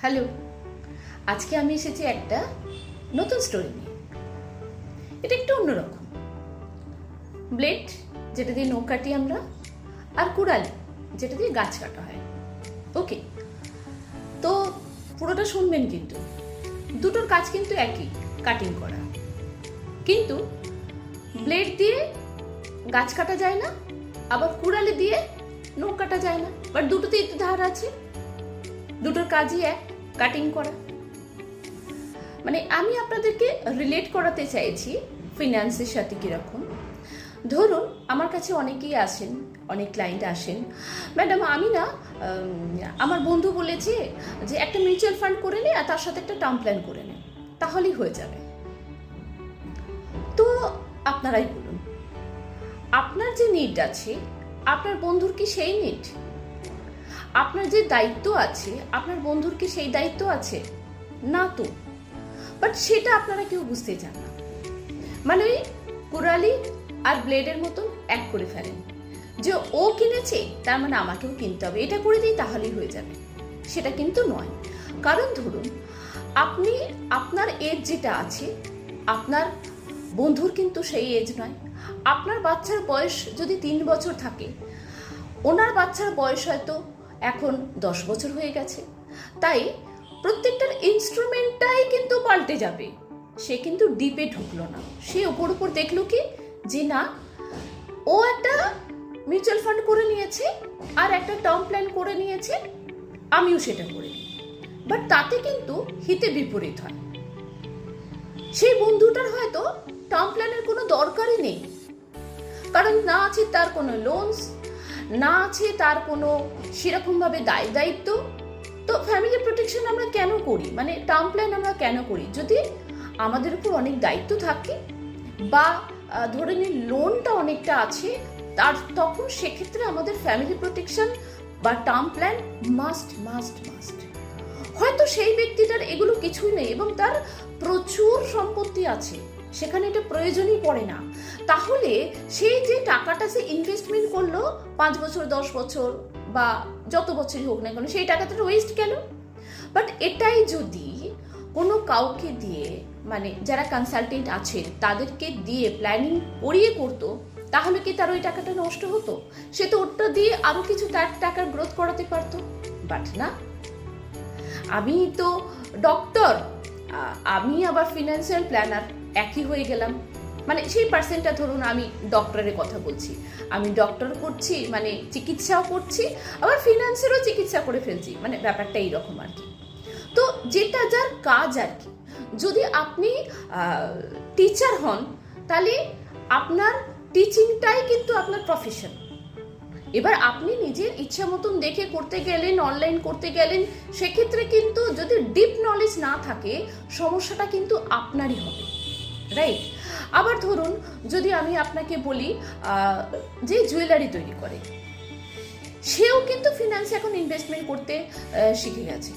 Hello, আজকে আমি এসেছি একটা নতুন স্টোরি নিয়ে। এটা একটু অন্যরকম। ব্লেড, যেটা দিয়ে নখ কাটি আমরা, আর কুড়ালি, যেটা দিয়ে গাছ কাটা হয়। ওকে, তো পুরোটা শুনবেন কিন্তু। দুটোর কাজ কিন্তু একই, কাটিং করা। কিন্তু ব্লেড দিয়ে গাছ কাটা যায় না, আবার কুড়ালি দিয়ে নখ কাটা যায় না, বাট দুটোতে একটু ধার আছে। দুটোর কাজই এক, কাটিং করা। মানে আমি আপনাদেরকে রিলেট করাতে চাইছি ফিন্যান্সের সাথে কিরকম। ধরুন আমার কাছে অনেকেই আসেন, অনেক ক্লায়েন্ট আসেন, ম্যাডাম আমি না আমার বন্ধু বলেছে যে একটা মিউচুয়াল ফান্ড করে নে আর তার সাথে একটা টার্ম প্ল্যান করে নে, তাহলেই হয়ে যাবে। তো আপনারাই বলুন, আপনার যে নিড আছে, আপনার বন্ধুর কি সেই নিড? আপনার যে দায়িত্ব আছে, আপনার বন্ধুর কি সেই দায়িত্ব আছে? না তো। বাট সেটা আপনারা কেউ বুঝতে চান না। মানে কুড়ালি আর ব্লেডের মতন এক করে ফেলেন, যে ও কিনেছে তার মানে আমাকেও কিনতে হবে, এটা করে দিই তাহলেই হয়ে যাবে। সেটা কিন্তু নয়। কারণ ধরুন আপনি, আপনার এজ যেটা আছে, আপনার বন্ধুর কিন্তু সেই এজ নয়। আপনার বাচ্চার বয়স যদি 3 বছর থাকে, ওনার বাচ্চার বয়স হয়তো এখন 10 বছর হয়ে গেছে। তাই প্রত্যেকটার ইনস্ট্রুমেন্টটাই কিন্তু পাল্টে যাবে। সে কিন্তু ডিপে ঢুকলো না, সে ওপর উপর দেখলো কি যে না, ও একটা মিউচুয়াল ফান্ড করে নিয়েছে আর একটা টার্ম প্ল্যান করে নিয়েছে, আমিও সেটা করে নিই। বাট তাতে কিন্তু হিতে বিপরীত হয়। সেই বন্ধুটার হয়তো টার্ম প্ল্যানের কোনো দরকারই নেই, কারণ না আছে তার কোনো লোনস, না আছে তার কোনো সেরকমভাবে দায়িত্ব। তো ফ্যামিলি প্রোটেকশন আমরা কেন করি, মানে টার্ম প্ল্যান আমরা কেন করি? যদি আমাদের উপর অনেক দায়িত্ব থাকে বা ধরে নিন লোনটা অনেকটা আছে, তার তখন সেক্ষেত্রে আমাদের ফ্যামিলি প্রোটেকশন বা term plan must must must. হয়তো সেই ব্যক্তিটার এগুলো কিছুই নেই এবং তার প্রচুর সম্পত্তি আছে, সেখানে এটা প্রয়োজনই পড়ে না। তাহলে সেই যে টাকাটা সে ইনভেস্টমেন্ট করলো 5 বছর 10 বছর বা যত বছরই হোক না কেন, সেই টাকাটা ওয়েস্ট গেল। বাট এটাই যদি কোনো কাউকে দিয়ে, মানে যারা কনসালটেন্ট আছে তাদেরকে দিয়ে প্ল্যানিং করিয়ে করতো, তাহলে কি তার ওই টাকাটা নষ্ট হতো? সে তো ওটা দিয়ে আরো কিছু তার টাকার গ্রোথ করাতে পারতো। বাট না, আমি তো ডক্টর, আমি আবার ফিনান্সিয়াল প্ল্যানার, একই হয়ে গেলাম। মানে সেই পার্সেন্টটা ধরুন, আমি ডক্টরের কথা বলছি, আমি ডক্টর করছি মানে চিকিৎসাও করছি, আবার ফিনান্সেরও চিকিৎসা করে ফেলছি, মানে ব্যাপারটা এইরকম আর কি। তো যেটা যার কাজ আর কি। যদি আপনি টিচার হন, তাহলে আপনার টিচিংটাই কিন্তু আপনার প্রফেশন। এবার আপনি নিজের ইচ্ছা মতন দেখে করতে গেলেন, অনলাইন করতে গেলেন, সেক্ষেত্রে কিন্তু যদি ডিপ নলেজ না থাকে, সমস্যাটা কিন্তু আপনারই হবে, রাইট? আবার ধরুন যদি আমি আপনাকে বলি যে জুয়েলারি তৈরি করে, সেও কিন্তু ফিনান্সে এখন ইনভেস্টমেন্ট করতে শিখে গেছে।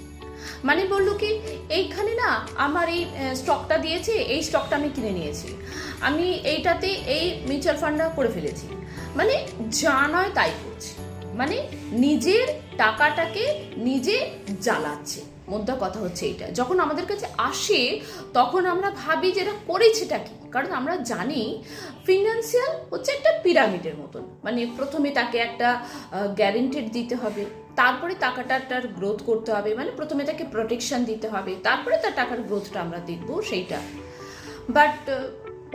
মানে বললো কি, এইখানে না আমার এই স্টকটা দিয়েছে, এই স্টকটা আমি কিনে নিয়েছি, আমি এইটাতে এই মিউচুয়াল ফান্ডটা করে ফেলেছি। মানে যা নয় তাই করছে, মানে নিজের টাকাটাকে নিজে জ্বালাচ্ছে। মোদ্দা কথা হচ্ছে এইটা। যখন আমাদের কাছে আসে তখন আমরা ভাবি যে এটা করেছেটা কি, কারণ আমরা জানি ফিনান্সিয়াল হচ্ছে একটা পিরামিডের মতন। মানে প্রথমে তাকে একটা গ্যারেন্টেড দিতে হবে, তারপরে টাকাটার গ্রোথ করতে হবে, মানে প্রথমে তাকে প্রোটেকশন দিতে হবে, তারপরে তার টাকার গ্রোথটা আমরা দেখবো সেইটা। বাট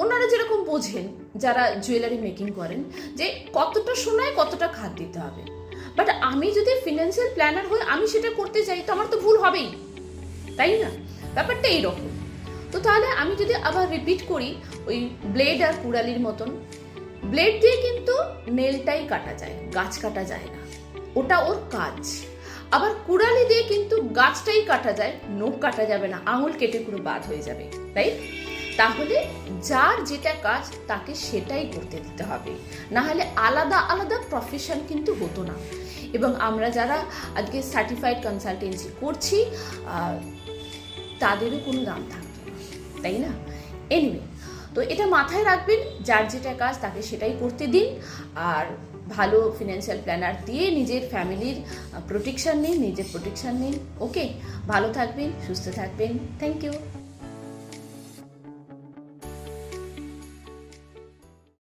ওনারা যেরকম বোঝেন, যারা জুয়েলারি মেকিং করেন, যে কতটা সোনায় কতটা খাদ দিতে হবে। বাট আমি যদি ফিনান্সিয়াল প্ল্যানার হই, আমি সেটা করতে চাই, তো আমার তো ভুল হবেই, তাই না? ব্যাপারটা এইরকম। তো তাহলে আমি যদি আবার রিপিট করি, ওই ব্লেড আর কুড়ালির মতন, ব্লেড দিয়ে কিন্তু নেলটাই কাটা যায়, গাছ কাটা যায় না, ওটা ওর কাজ। আবার কুড়ালি দিয়ে কিন্তু গাছটাই কাটা যায়, নখ কাটা যাবে না, আঙুল কেটে পুরো বাদ হয়ে যাবে, তাই? তাহলে যার যেটা কাজ তাকে সেটাই করতে দিতে হবে, না হলে আলাদা আলাদা প্রফেশন কিন্তু হতো না। এবং আমরা যারা আজকে সার্টিফাইড কনসালটেন্সি করছি, তাদেরও কোনো দাম থাকতো না, তাই না? এনিওয়ে, তো এটা মাথায় রাখবেন, যার যেটা কাজ তাকে সেটাই করতে দিন। আর ভালো ফিনান্সিয়াল প্ল্যানার দিয়ে নিজের ফ্যামিলির প্রোটেকশন নিন, নিজের প্রোটেকশন নিন। ওকে, ভালো থাকবেন, সুস্থ থাকবেন। Thank you.